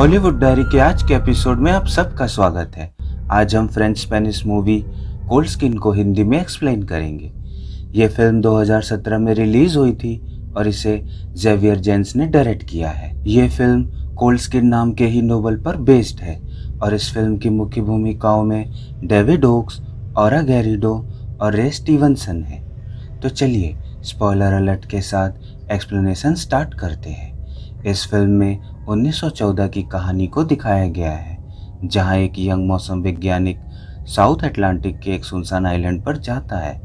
Hollywood diary के आज के एपिसोड में आप सबका स्वागत है। आज हम French Spanish movie cold skin को हिंदी में एक्सप्लेन करेंगे। ये फिल्म 2017 में रिलीज हुई थी और इसे जेवियर जेन्स ने डायरेक्ट किया है। ये फिल्म कोल्ड स्किन नाम के ही नोवेल पर बेस्ड है और इस फिल्म की मुख्य भूमिकाओं में डेविड ओक्स, ऑरा गैरिडो और रे स्टीवनसन है। तो चलिए स्पॉइलर अलर्ट के साथ एक्सप्लेनेशन स्टार्ट करते हैं। इस फिल्म में 1914 की कहानी को दिखाया गया है, जहां एक यंग मौसम वैज्ञानिक साउथ अटलांटिक के एक सुनसान आइलैंड पर जाता है,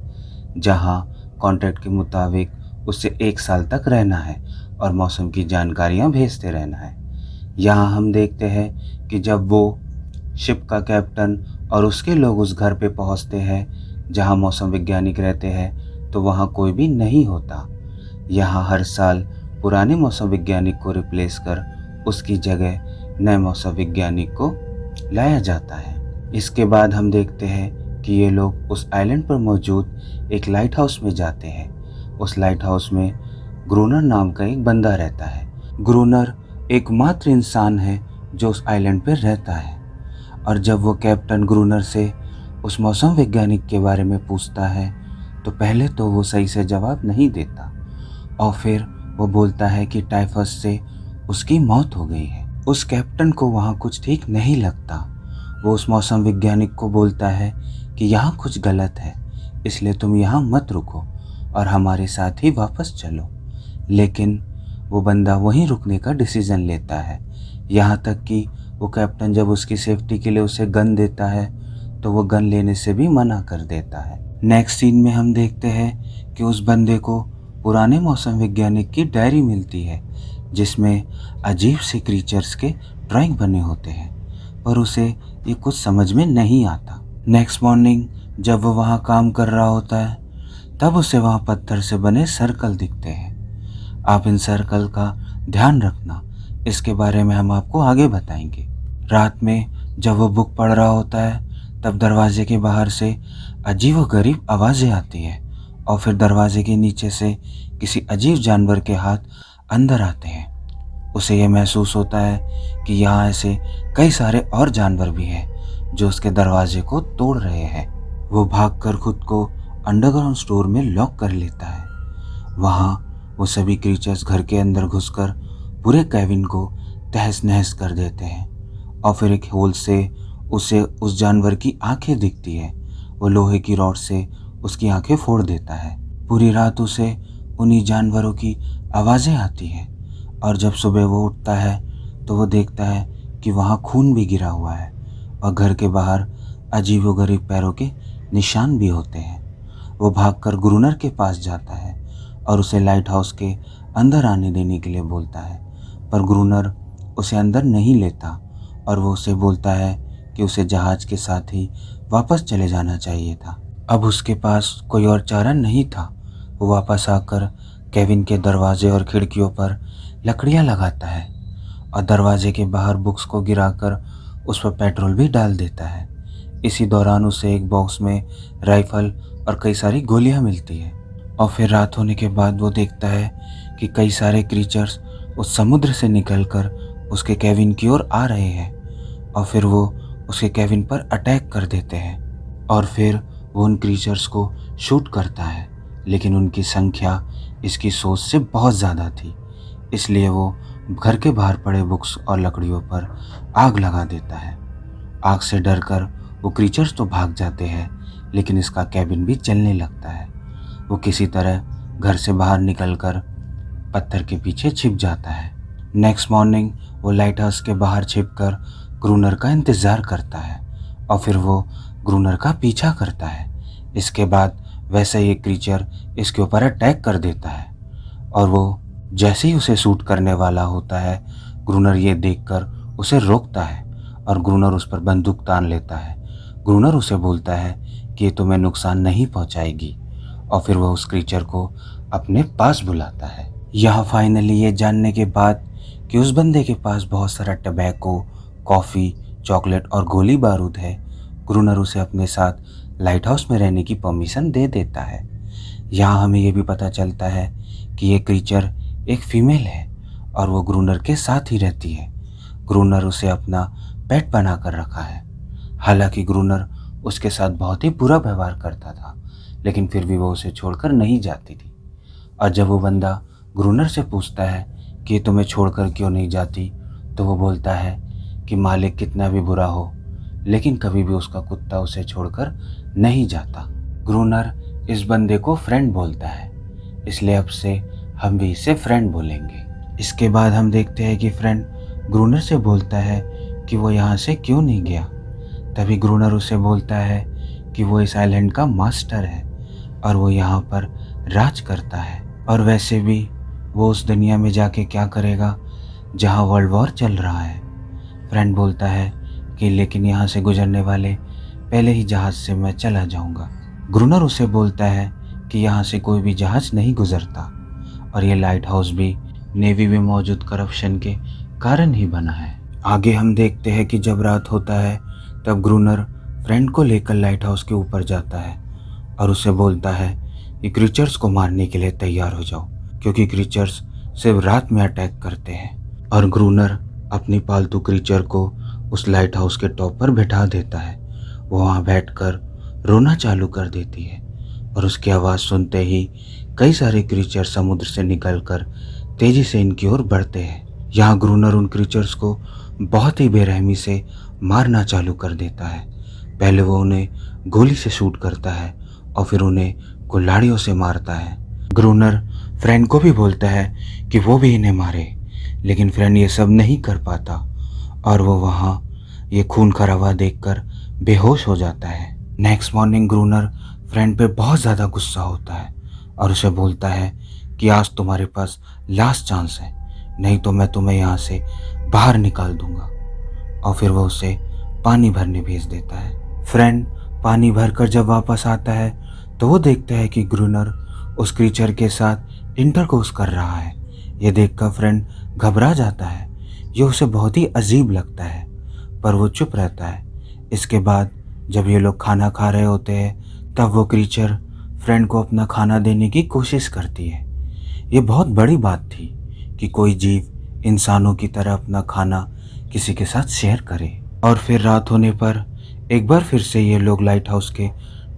जहां कॉन्ट्रैक्ट के मुताबिक उसे 1 साल तक रहना है और मौसम की जानकारियां भेजते रहना है। यहाँ हम देखते हैं कि जब वो शिप का कैप्टन और उसके लोग उस घर पे पहुंचते हैं जहां मौसम वैज्ञानिक रहते हैं, तो वहां कोई भी नहीं होता। यहाँ हर साल पुराने मौसम वैज्ञानिक को रिप्लेस कर उसकी जगह नए मौसम वैज्ञानिक को लाया जाता है। इसके बाद हम देखते हैं कि ये लोग उस आइलैंड पर मौजूद एक लाइट हाउस में जाते हैं। उस लाइट हाउस में ग्रूनर नाम का एक बंदा रहता है। ग्रूनर एकमात्र इंसान है जो उस आइलैंड पर रहता है और जब वो कैप्टन ग्रूनर से उस मौसम वैज्ञानिक के बारे में पूछता है तो पहले तो वो सही से जवाब नहीं देता और फिर वो बोलता है कि टाइफस से उसकी मौत हो गई है। उस कैप्टन को वहाँ कुछ ठीक नहीं लगता। वो उस मौसम वैज्ञानिक को बोलता है कि यहाँ कुछ गलत है, इसलिए तुम यहाँ मत रुको और हमारे साथ ही वापस चलो। लेकिन वो बंदा वहीं रुकने का डिसीज़न लेता है, यहाँ तक कि वो कैप्टन जब उसकी सेफ्टी के लिए उसे गन देता है तो वो गन लेने से भी मना कर देता है। नेक्स्ट सीन में हम देखते हैं कि उस बंदे को पुराने मौसम वैज्ञानिक की डायरी मिलती है, जिसमें अजीब से क्रीचर्स के ड्राइंग बने होते हैं, पर उसे ये कुछ समझ में नहीं आता। नेक्स्ट मॉर्निंग जब वो वहाँ काम कर रहा होता है, तब उसे वहाँ पत्थर से बने सर्कल दिखते हैं। आप इन सर्कल का ध्यान रखना, इसके बारे में हम आपको आगे बताएंगे। रात में जब वो बुक पढ़ रहा होता है, तब दरवाजे के बाहर से अजीबोगरीब आवाज़ें आती है और फिर दरवाजे के नीचे से किसी अजीब जानवर के हाथ अंदर आते हैं। उसे यह महसूस होता है कि यहाँ ऐसे कई सारे और जानवर भी हैं जो उसके दरवाजे को तोड़ रहे हैं। वो भागकर खुद को अंडरग्राउंड स्टोर में लॉक कर लेता है। वहाँ वो सभी क्रीचर्स घर के अंदर घुसकर पूरे केविन को तहस नहस कर देते हैं और फिर एक होल से उसे उस जानवर की आंखें दिखती है। वो लोहे की रॉड से उसकी आंखें फोड़ देता है। पूरी रात उसे उन्हीं जानवरों की आवाज़ें आती हैं और जब सुबह वो उठता है तो वो देखता है कि वहाँ खून भी गिरा हुआ है और घर के बाहर अजीबोगरीब पैरों के निशान भी होते हैं। वो भागकर ग्रूनर के पास जाता है और उसे लाइट हाउस के अंदर आने देने के लिए बोलता है, पर ग्रूनर उसे अंदर नहीं लेता और वो उसे बोलता है कि उसे जहाज़ के साथ ही वापस चले जाना चाहिए था। अब उसके पास कोई और चारा नहीं था। वो वापस आकर केविन के दरवाजे और खिड़कियों पर लकड़ियाँ लगाता है और दरवाजे के बाहर बुक्स को गिराकर उस पर पेट्रोल भी डाल देता है। इसी दौरान उसे एक बॉक्स में राइफल और कई सारी गोलियां मिलती है और फिर रात होने के बाद वो देखता है कि कई सारे क्रीचर्स उस समुद्र से निकलकर उसके केविन की ओर आ रहे हैं और फिर वो उसके केविन पर अटैक कर देते हैं और फिर वो उन क्रीचर्स को शूट करता है, लेकिन उनकी संख्या इसकी सोच से बहुत ज़्यादा थी, इसलिए वो घर के बाहर पड़े बुक्स और लकड़ियों पर आग लगा देता है। आग से डरकर वो क्रीचर्स तो भाग जाते हैं, लेकिन इसका केबिन भी जलने लगता है। वो किसी तरह घर से बाहर निकलकर पत्थर के पीछे छिप जाता है। नेक्स्ट मॉर्निंग वो लाइट हाउस के बाहर छिपकर ग्रूनर का इंतज़ार करता है और फिर वो ग्रूनर का पीछा करता है। इसके बाद वैसे ही एक क्रीचर इसके ऊपर अटैक कर देता है और वो जैसे ही उसे शूट करने वाला होता है, ग्रूनर ये देखकर उसे रोकता है और ग्रूनर उस पर बंदूक तान लेता है। ग्रूनर उसे बोलता है कि ये तुम्हें नुकसान नहीं पहुंचाएगी और फिर वह उस क्रीचर को अपने पास बुलाता है। यहाँ फाइनली ये जानने के बाद कि उस बंदे के पास बहुत सारा टबैको, कॉफ़ी, चॉकलेट और गोली बारूद है, ग्रूनर उसे अपने साथ लाइट हाउस में रहने की परमिशन दे देता है। यहाँ हमें ये भी पता चलता है कि ये क्रीचर एक फीमेल है और वो ग्रूनर के साथ ही रहती है। ग्रूनर उसे अपना पेट बनाकर रखा है। हालांकि ग्रूनर उसके साथ बहुत ही बुरा व्यवहार करता था, लेकिन फिर भी वो उसे छोड़कर नहीं जाती थी। और जब वो बंदा ग्रूनर से पूछता है कि ये तुम्हें छोड़कर क्यों नहीं जाती, तो वो बोलता है कि मालिक कितना भी बुरा हो, लेकिन कभी भी उसका कुत्ता उसे छोड़कर नहीं जाता। ग्रूनर इस बंदे को फ्रेंड बोलता है, इसलिए अब से हम भी इसे फ्रेंड बोलेंगे। इसके बाद हम देखते हैं कि फ्रेंड ग्रूनर से बोलता है कि वो यहाँ से क्यों नहीं गया। तभी ग्रूनर उसे बोलता है कि वो इस आइलैंड का मास्टर है और वो यहाँ पर राज करता है, और वैसे भी वो उस दुनिया में जाके क्या करेगा जहाँ वर्ल्ड वॉर चल रहा है। फ्रेंड बोलता है कि लेकिन यहाँ से गुजरने वाले पहले ही जहाज से मैं चला जाऊँगा। ग्रूनर उसे बोलता है कि यहाँ से कोई भी जहाज नहीं गुजरता, और ये लाइट हाउस भी नेवी में मौजूद करप्शन के कारण ही बना है। आगे हम देखते हैं कि जब रात होता है तब ग्रूनर फ्रेंड को लेकर लाइट हाउस के ऊपर जाता है और उसे बोलता है कि क्रीचर्स को मारने के लिए तैयार हो जाओ, क्योंकि क्रीचर्स सिर्फ रात में अटैक करते हैं। और ग्रूनर अपनी पालतू क्रीचर को उस लाइट हाउस के टॉप पर बैठा देता है। वो वहाँ बैठकर रोना चालू कर देती है, और उसकी आवाज़ सुनते ही कई सारे क्रीचर समुद्र से निकलकर तेजी से इनकी ओर बढ़ते हैं। यहाँ ग्रूनर उन क्रीचर्स को बहुत ही बेरहमी से मारना चालू कर देता है। पहले वो उन्हें गोली से शूट करता है और फिर उन्हें कुल्हाड़ियों से मारता है। ग्रूनर फ्रेंड को भी बोलता है कि वो भी इन्हें मारे, लेकिन फ्रेंड ये सब नहीं कर पाता और वो वहाँ ये खून खराबा देखकर बेहोश हो जाता है। नेक्स्ट मॉर्निंग ग्रूनर फ्रेंड पे बहुत ज़्यादा गुस्सा होता है और उसे बोलता है कि आज तुम्हारे पास लास्ट चांस है, नहीं तो मैं तुम्हें यहाँ से बाहर निकाल दूंगा। और फिर वो उसे पानी भरने भेज देता है। फ्रेंड पानी भरकर जब वापस आता है तो वो देखता है कि ग्रूनर उस क्रीचर के साथ इंटरकोर्स कर रहा है। ये देखकर फ्रेंड घबरा जाता है। ये उसे बहुत ही अजीब लगता है, पर वो चुप रहता है। इसके बाद जब ये लोग खाना खा रहे होते हैं तब वो क्रीचर फ्रेंड को अपना खाना देने की कोशिश करती है। ये बहुत बड़ी बात थी कि कोई जीव इंसानों की तरह अपना खाना किसी के साथ शेयर करे। और फिर रात होने पर एक बार फिर से ये लोग लाइट हाउस के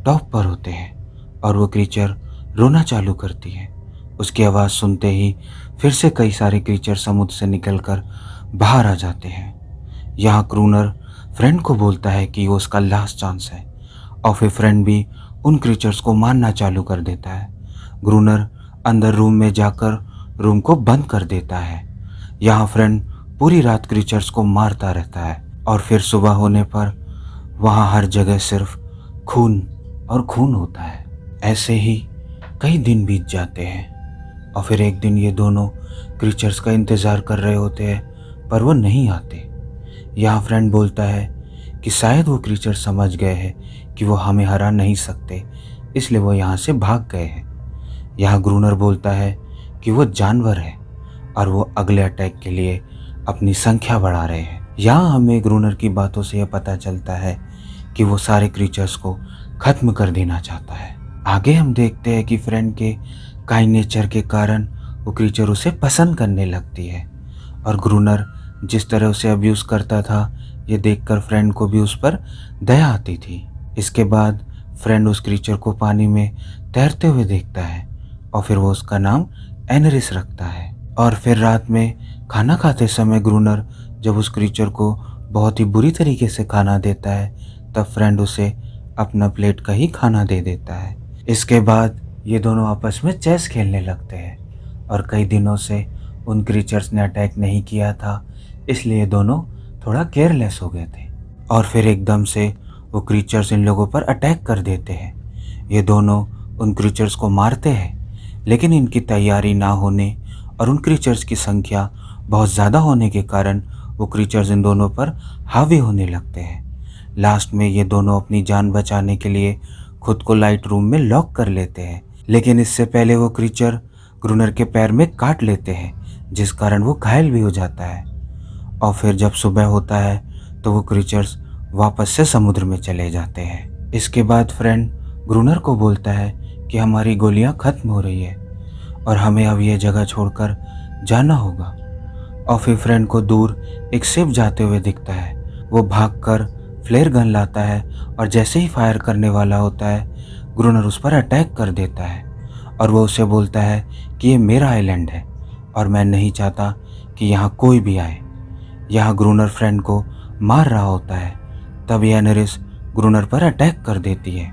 टॉप पर होते हैं और वो क्रीचर रोना चालू करती है। उसकी आवाज़ सुनते ही फिर से कई सारे क्रीचर समुद्र से निकलकर बाहर आ जाते हैं। यहाँ ग्रूनर फ्रेंड को बोलता है कि वो उसका लास्ट चांस है, और फिर फ्रेंड भी उन क्रीचर्स को मारना चालू कर देता है। ग्रूनर अंदर रूम में जाकर रूम को बंद कर देता है। यहाँ फ्रेंड पूरी रात क्रीचर्स को मारता रहता है, और फिर सुबह होने पर वहाँ हर जगह सिर्फ खून और खून होता है। ऐसे ही कई दिन बीत जाते हैं, और फिर एक दिन ये दोनों क्रीचर्स का इंतज़ार कर रहे होते हैं, पर वो नहीं आते। यहाँ फ्रेंड बोलता है कि शायद वो क्रीचर समझ गए हैं कि वो हमें हरा नहीं सकते, इसलिए वो यहाँ से भाग गए हैं। यहाँ ग्रूनर बोलता है कि वो जानवर है और वो अगले अटैक के लिए अपनी संख्या बढ़ा रहे हैं। यहाँ हमें ग्रूनर की बातों से यह पता चलता है कि वो सारे क्रीचर्स को ख़त्म कर देना चाहता है। आगे हम देखते हैं कि फ्रेंड के काइंड नेचर के कारण वो क्रीचर उसे पसंद करने लगती है, और ग्रूनर जिस तरह उसे अब्यूज़ करता था ये देखकर फ्रेंड को भी उस पर दया आती थी। इसके बाद फ्रेंड उस क्रीचर को पानी में तैरते हुए देखता है और फिर वो उसका नाम एनरिस रखता है। और फिर रात में खाना खाते समय ग्रूनर जब उस क्रीचर को बहुत ही बुरी तरीके से खाना देता है तब फ्रेंड उसे अपना प्लेट का ही खाना दे देता है। इसके बाद ये दोनों आपस में चेस खेलने लगते हैं, और कई दिनों से उन क्रीचर्स ने अटैक नहीं किया था, इसलिए दोनों थोड़ा केयरलेस हो गए थे। और फिर एकदम से वो क्रीचर्स इन लोगों पर अटैक कर देते हैं। ये दोनों उन क्रीचर्स को मारते हैं, लेकिन इनकी तैयारी ना होने और उन क्रीचर्स की संख्या बहुत ज़्यादा होने के कारण वो क्रीचर्स इन दोनों पर हावी होने लगते हैं। लास्ट में ये दोनों अपनी जान बचाने के लिए खुद को लाइट रूम में लॉक कर लेते हैं, लेकिन इससे पहले वो क्रीचर ग्रूनर के पैर में काट लेते हैं, जिस कारण वो घायल भी हो जाता है। और फिर जब सुबह होता है तो वो क्रीचर्स वापस से समुद्र में चले जाते हैं। इसके बाद फ्रेंड ग्रूनर को बोलता है कि हमारी गोलियां खत्म हो रही है और हमें अब ये जगह छोड़कर जाना होगा। और फिर फ्रेंड को दूर एक शिप जाते हुए दिखता है। वो भागकर फ्लेयर गन लाता है और जैसे ही फायर करने वाला होता है, ग्रूनर उस पर अटैक कर देता है और वो उसे बोलता है कि ये मेरा आइलैंड है और मैं नहीं चाहता कि यहाँ कोई भी आए। यहाँ ग्रूनर फ्रेंड को मार रहा होता है, तब एनेरिस ग्रूनर पर अटैक कर देती है।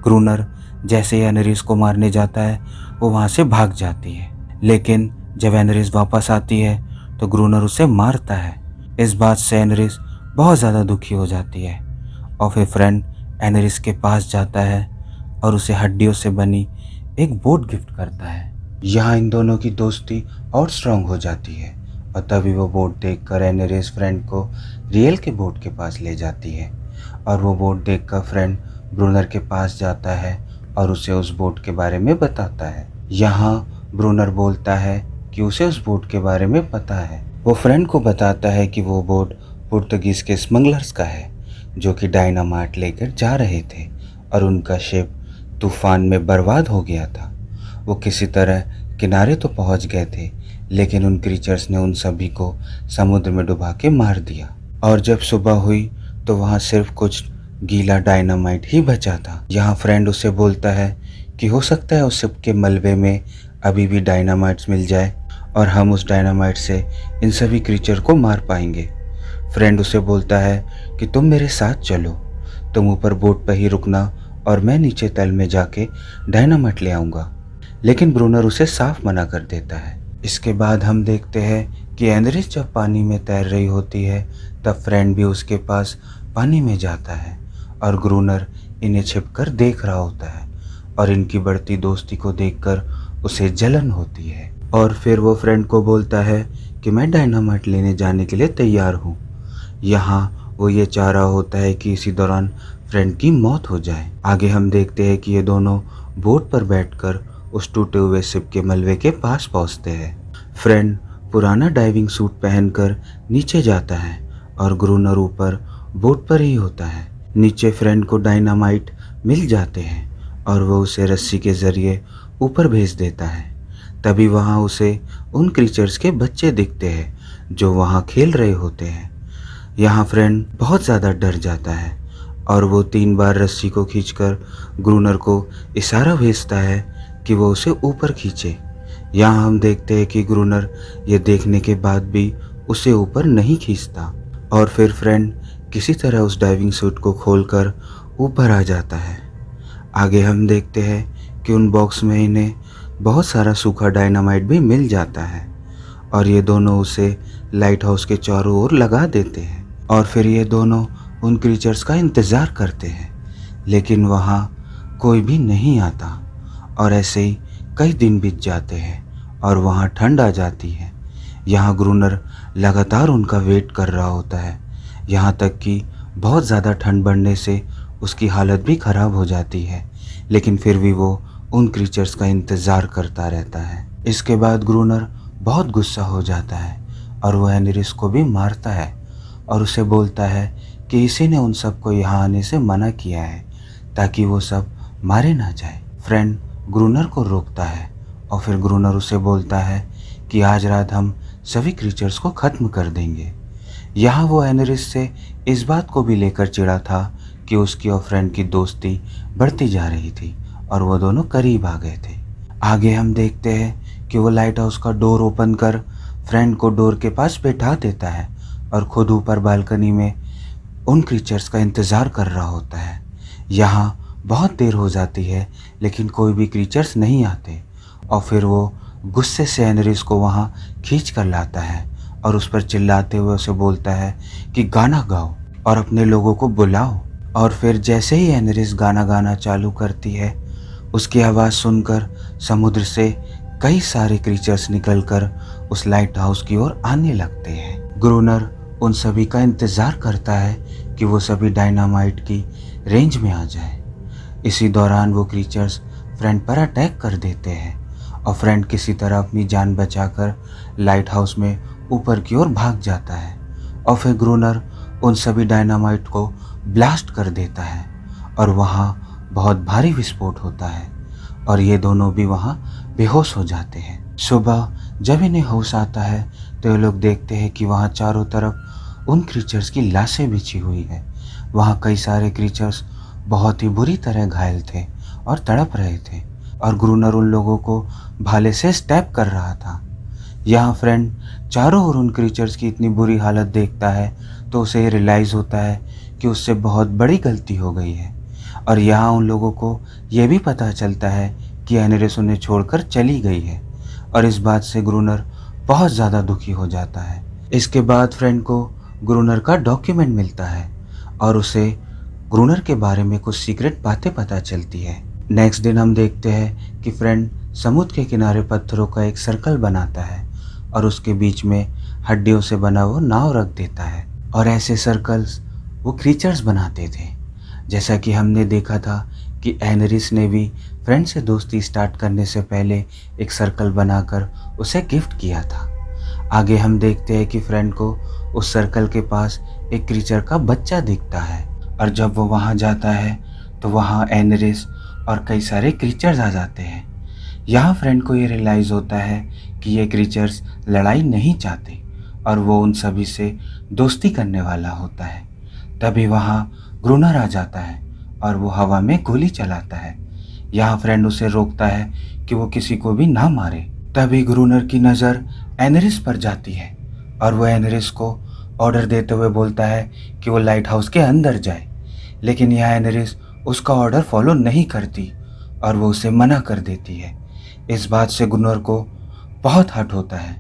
ग्रूनर जैसे ही एनेरिस को मारने जाता है, वो वहाँ से भाग जाती है, लेकिन जब एनेरिस वापस आती है तो ग्रूनर उसे मारता है। इस बात से एनेरिस बहुत ज़्यादा दुखी हो जाती है और फिर फ्रेंड एनेरिस के पास जाता है और उसे हड्डियों से बनी एक बोट गिफ्ट करता है। यहाँ इन दोनों की दोस्ती और स्ट्रांग हो जाती है और तभी वो बोट देखकर एनेरिस फ्रेंड को रियल के बोट के पास ले जाती है और वो बोट देखकर फ्रेंड ब्रूनर के पास जाता है और उसे उस बोट के बारे में बताता है। यहाँ ब्रूनर बोलता है कि उसे उस बोट के बारे में पता है। वो फ्रेंड को बताता है कि वो बोट पुर्तगीज के स्मगलर्स का है जो कि डायनामाइट लेकर जा रहे थे और उनका शिप तूफान में बर्बाद हो गया था। वो किसी तरह किनारे तो पहुंच गए थे, लेकिन उन क्रीचर्स ने उन सभी को समुद्र में डुबा के मार दिया और जब सुबह हुई तो वहाँ सिर्फ कुछ गीला डायनामाइट ही बचा था। यहाँ फ्रेंड उसे बोलता है कि हो सकता है उस शिप के मलबे में अभी भी डायनामाइट्स मिल जाए और हम उस डायनामाइट से इन सभी क्रीचर को मार पाएंगे। फ्रेंड उसे बोलता है कि तुम मेरे साथ चलो, तुम ऊपर बोट पर ही रुकना और मैं नीचे तल में जाके डायनामाइट ले आऊँगा, लेकिन ब्रूनर उसे साफ मना कर देता है। इसके बाद हम देखते हैं कि एनेरिस जब पानी में तैर रही होती है तब फ्रेंड भी उसके पास पानी में जाता है और ग्रूनर इन्हें छिपकर देख रहा होता है और इनकी बढ़ती दोस्ती को देखकर उसे जलन होती है और फिर वो फ्रेंड को बोलता है कि मैं डायनामाइट लेने जाने के लिए तैयार हूँ। यहाँ वो ये चाह रहा होता है कि इसी दौरान फ्रेंड की मौत हो जाए। आगे हम देखते हैं कि ये दोनों बोट पर बैठकर उस टूटे हुए शिप के मलबे के पास पहुंचते हैं। फ्रेंड पुराना डाइविंग सूट पहनकर नीचे जाता है और ग्रूनर ऊपर बोट पर ही होता है। नीचे फ्रेंड को डायनामाइट मिल जाते हैं और वो उसे रस्सी के जरिए ऊपर भेज देता है। तभी वहाँ उसे उन क्रीचर्स के बच्चे दिखते हैं जो वहाँ खेल रहे होते हैं। यहाँ फ्रेंड बहुत ज़्यादा डर जाता है और वो 3 बार रस्सी को खींचकर ग्रूनर को इशारा भेजता है कि वो उसे ऊपर खींचे। यहाँ हम देखते हैं कि ग्रूनर ये देखने के बाद भी उसे ऊपर नहीं खींचता और फिर फ्रेंड किसी तरह उस डाइविंग सूट को खोलकर ऊपर आ जाता है। आगे हम देखते हैं कि उन बॉक्स में इन्हें बहुत सारा सूखा डायनामाइट भी मिल जाता है और ये दोनों उसे लाइट हाउस के चारों ओर लगा देते हैं और फिर ये दोनों उन क्रीचर्स का इंतज़ार करते हैं, लेकिन वहाँ कोई भी नहीं आता और ऐसे ही कई दिन बीत जाते हैं और वहाँ ठंड आ जाती है। यहाँ ग्रूनर लगातार उनका वेट कर रहा होता है, यहाँ तक कि बहुत ज़्यादा ठंड बढ़ने से उसकी हालत भी ख़राब हो जाती है, लेकिन फिर भी वो उन क्रीचर्स का इंतज़ार करता रहता है। इसके बाद ग्रूनर बहुत गुस्सा हो जाता है और वह एनेरिस को भी मारता है और उसे बोलता है कि इसी ने उन सबको यहाँ आने से मना किया है ताकि वो सब मारे ना जाए। फ्रेंड ग्रूनर को रोकता है और फिर ग्रूनर उसे बोलता है कि आज रात हम सभी क्रीचर्स को ख़त्म कर देंगे। यहाँ वो एनेरिस से इस बात को भी लेकर चिढ़ा था कि उसकी और फ्रेंड की दोस्ती बढ़ती जा रही थी और वो दोनों करीब आ गए थे। आगे हम देखते हैं कि वो लाइट हाउस का डोर ओपन कर फ्रेंड को डोर के पास बैठा देता है और खुद ऊपर बालकनी में उन क्रीचर्स का इंतज़ार कर रहा होता है। यहाँ बहुत देर हो जाती है लेकिन कोई भी क्रीचर्स नहीं आते और फिर वो गुस्से से एनेरिस को वहाँ खींच कर लाता है और उस पर चिल्लाते हुए उसे बोलता है कि गाना गाओ और अपने लोगों को बुलाओ। और फिर जैसे ही एनेरिस गाना गाना चालू करती है, उसकी आवाज़ सुनकर समुद्र से कई सारे क्रीचर्स निकलकर उस लाइट हाउस की ओर आने लगते हैं। ग्रूनर उन सभी का इंतज़ार करता है कि वो सभी डायनामाइट की रेंज में आ जाए। इसी दौरान वो क्रीचर्स फ्रेंड पर अटैक कर देते हैं और फ्रेंड किसी तरह अपनी जान बचाकर लाइट हाउस में ऊपर की ओर भाग जाता है और फिर ग्रूनर उन सभी डायनामाइट को ब्लास्ट कर देता है और वहाँ बहुत भारी विस्फोट होता है और ये दोनों भी वहाँ बेहोश हो जाते हैं। सुबह जब इन्हें होश आता है तो ये लोग देखते हैं कि वहाँ चारों तरफ उन क्रीचर्स की लाशें बिछी हुई है। वहाँ कई सारे क्रीचर्स बहुत ही बुरी तरह घायल थे और तड़प रहे थे और ग्रूनर उन लोगों को भाले से स्टैब कर रहा था। यहाँ फ्रेंड चारों ओर उन क्रीचर्स की इतनी बुरी हालत देखता है तो उसे रियलाइज़ होता है कि उससे बहुत बड़ी गलती हो गई है। और यहाँ उन लोगों को ये भी पता चलता है कि एनेरिस उन्हें छोड़कर चली गई है और इस बात से ग्रूनर बहुत ज़्यादा दुखी हो जाता है। इसके बाद फ्रेंड को ग्रूनर का डॉक्यूमेंट मिलता है और उसे ग्रूनर के बारे में कुछ सीक्रेट बातें पता चलती है। नेक्स्ट दिन हम देखते हैं कि फ्रेंड समुद्र के किनारे पत्थरों का एक सर्कल बनाता है और उसके बीच में हड्डियों से बना वो नाव रख देता है और ऐसे सर्कल्स वो क्रीचर्स बनाते थे। जैसा कि हमने देखा था कि एनेरिस ने भी फ्रेंड से दोस्ती स्टार्ट करने से पहले एक सर्कल बनाकर उसे गिफ्ट किया था। आगे हम देखते हैं कि फ्रेंड को उस सर्कल के पास एक क्रीचर का बच्चा दिखता है और जब वो वहाँ जाता है तो वहाँ एनेरिस और कई सारे क्रीचर्स आ जाते हैं। यहाँ फ्रेंड को ये रियलाइज़ होता है कि ये क्रीचर्स लड़ाई नहीं चाहते और वो उन सभी से दोस्ती करने वाला होता है। तभी वहाँ ग्रूनर आ जाता है और वो हवा में गोली चलाता है। यहाँ फ्रेंड उसे रोकता है कि वो किसी को भी ना मारे। तभी ग्रूनर की नज़र एनेरिस पर जाती है और वो एनेरिस को ऑर्डर देते हुए बोलता है कि वो लाइट हाउस के अंदर जाए, लेकिन यह एनेरिस उसका ऑर्डर फॉलो नहीं करती और वो उसे मना कर देती है। इस बात से ग्रूनर को बहुत हर्ट होता है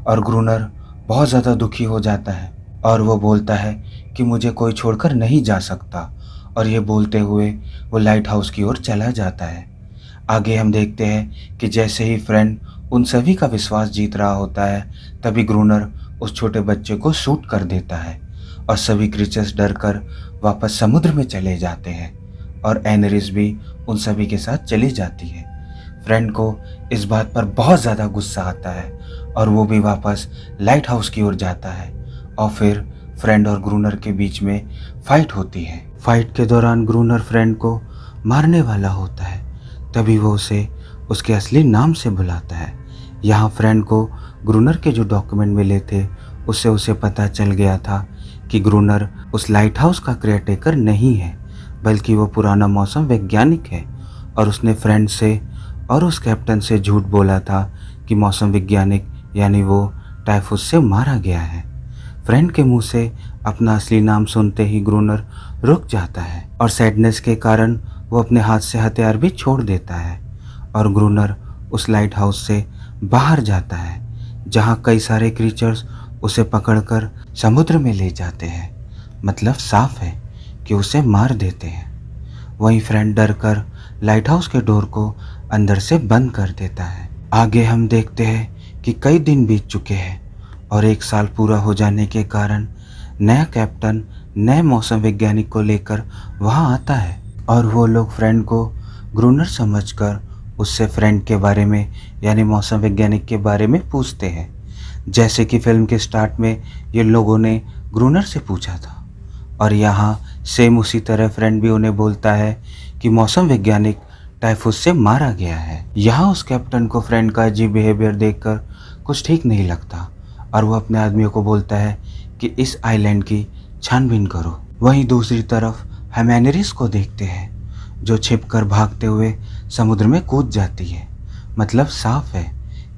और ग्रूनर बहुत ज़्यादा दुखी हो जाता है और वो बोलता है कि मुझे कोई छोड़कर नहीं जा सकता और ये बोलते हुए वो लाइट हाउस की ओर चला जाता है। आगे हम देखते हैं कि जैसे ही फ्रेंड उन सभी का विश्वास जीत रहा होता है तभी ग्रूनर उस छोटे बच्चे को शूट कर देता है और सभी क्रीचर्स डरकर वापस समुद्र में चले जाते हैं और एनेरिस भी उन सभी के साथ चली जाती है। फ्रेंड को इस बात पर बहुत ज़्यादा गुस्सा आता है और वो भी वापस लाइट हाउस की ओर जाता है और फिर फ्रेंड और ग्रूनर के बीच में फाइट होती है। फाइट के दौरान ग्रूनर फ्रेंड को मारने वाला होता है, तभी वो उसे उसके असली नाम से बुलाता है। यहाँ फ्रेंड को ग्रूनर के जो डॉक्यूमेंट मिले थे उससे उसे पता चल गया था कि ग्रूनर उस लाइट हाउस का केयरटेकर नहीं है बल्कि वो पुराना मौसम वैज्ञानिक है और उसने फ्रेंड से और उस कैप्टन से झूठ बोला था कि मौसम वैज्ञानिक यानी वो टाइफus से मारा गया है। फ्रेंड के मुंह से अपना असली नाम सुनते ही ग्रूनर रुक जाता है और सैडनेस के कारण वो अपने हाथ से हथियार भी छोड़ देता है और ग्रूनर उस लाइट हाउस से बाहर जाता है जहाँ कई सारे क्रीचर्स उसे पकड़कर समुद्र में ले जाते हैं। मतलब साफ है कि उसे मार देते हैं। वहीं फ्रेंड डर कर लाइट हाउस के डोर को अंदर से बंद कर देता है। आगे हम देखते हैं कि कई दिन बीत चुके हैं और 1 साल पूरा हो जाने के कारण नया कैप्टन नए मौसम वैज्ञानिक को लेकर वहां आता है और वो लोग फ्रेंड को ग्रूनर समझकर उससे फ्रेंड के बारे में यानी मौसम वैज्ञानिक के बारे में पूछते हैं, जैसे कि फिल्म के स्टार्ट में ये लोगों ने ग्रूनर से पूछा था। और यहाँ सेम उसी तरह फ्रेंड भी उन्हें बोलता है कि मौसम वैज्ञानिक टाइफus से मारा गया है। यहाँ उस कैप्टन को फ्रेंड का अजीब बिहेवियर देखकर कुछ ठीक नहीं लगता और वो अपने आदमियों को बोलता है कि इस आइलैंड की छानबीन करो। वहीं दूसरी तरफ हम एनेरिस को देखते हैं जो छिपकर भागते हुए समुद्र में कूद जाती है। मतलब साफ है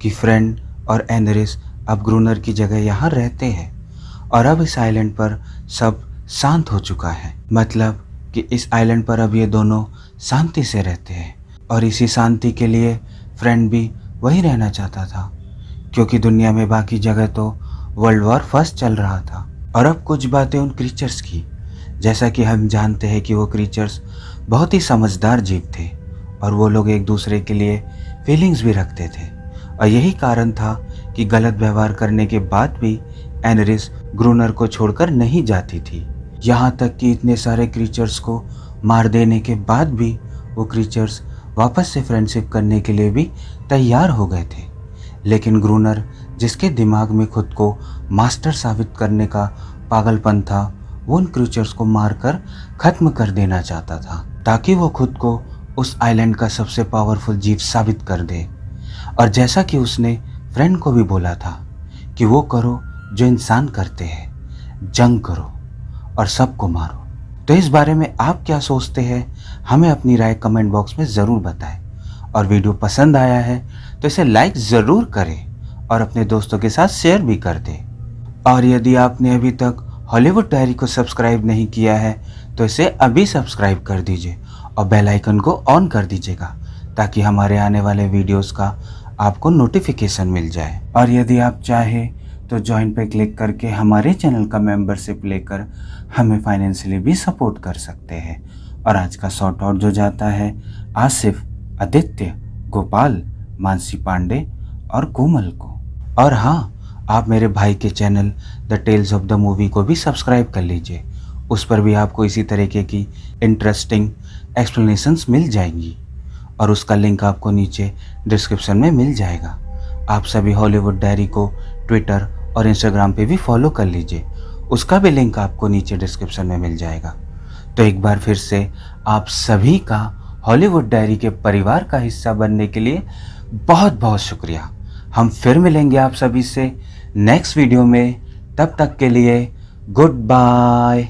कि फ्रेंड और एनेरिस अब ग्रूनर की जगह यहाँ रहते हैं और अब इस आइलैंड पर सब शांत हो चुका है। मतलब कि इस आइलैंड पर अब ये दोनों शांति से रहते हैं और इसी शांति के लिए फ्रेंड भी वही रहना चाहता था क्योंकि दुनिया में बाकी जगह तो वर्ल्ड वॉर फर्स्ट चल रहा था। और अब कुछ बातें उन क्रीचर्स की, जैसा कि हम जानते हैं कि वो क्रीचर्स बहुत ही समझदार जीव थे और वो लोग एक दूसरे के लिए फीलिंग्स भी रखते थे और यही कारण था कि गलत व्यवहार करने के बाद भी एनेरिस ग्रूनर को छोड़कर नहीं जाती थी। यहाँ तक कि इतने सारे क्रीचर्स को मार देने के बाद भी वो क्रीचर्स वापस से फ्रेंडशिप करने के लिए भी तैयार हो गए थे। लेकिन ग्रूनर, जिसके दिमाग में खुद को मास्टर साबित करने का पागलपन था, वो उन क्रीचर्स को मारकर ख़त्म कर देना चाहता था ताकि वो खुद को उस आइलैंड का सबसे पावरफुल जीव साबित कर दे। और जैसा कि उसने फ्रेंड को भी बोला था कि वो करो जो इंसान करते हैं, जंग करो और सबको मारो। तो इस बारे में आप क्या सोचते हैं, हमें अपनी राय कमेंट बॉक्स में ज़रूर बताएं। और वीडियो पसंद आया है तो इसे लाइक ज़रूर करें और अपने दोस्तों के साथ शेयर भी कर दें। और यदि आपने अभी तक हॉलीवुड डायरी को सब्सक्राइब नहीं किया है तो इसे अभी सब्सक्राइब कर दीजिए और बेल आइकन को ऑन कर दीजिएगा, ताकि हमारे आने वाले वीडियोस का आपको नोटिफिकेशन मिल जाए। और यदि आप चाहें तो ज्वाइन पे क्लिक करके हमारे चैनल का मेंबरशिप लेकर हमें फाइनेंशियली भी सपोर्ट कर सकते हैं। और आज का शॉर्ट आउट जो जाता है आसिफ, आदित्य, गोपाल, मानसी पांडे और कोमल को। और हाँ, आप मेरे भाई के channel the tales of the movie को भी सब्सक्राइब कर लीजिए। उस पर भी आपको इसी तरीके की इंटरेस्टिंग एक्सप्लेनेशंस मिल जाएंगी और उसका लिंक आपको नीचे डिस्क्रिप्शन में मिल जाएगा। आप सभी हॉलीवुड डायरी को ट्विटर और इंस्टाग्राम पे भी फॉलो कर लीजिए, उसका भी लिंक आपको नीचे डिस्क्रिप्शन में मिल जाएगा। तो एक बार फिर से आप सभी का हॉलीवुड डायरी के परिवार का हिस्सा बनने के लिए बहुत बहुत शुक्रिया। हम फिर मिलेंगे आप सभी से नेक्स्ट वीडियो में, तब तक के लिए गुड बाय।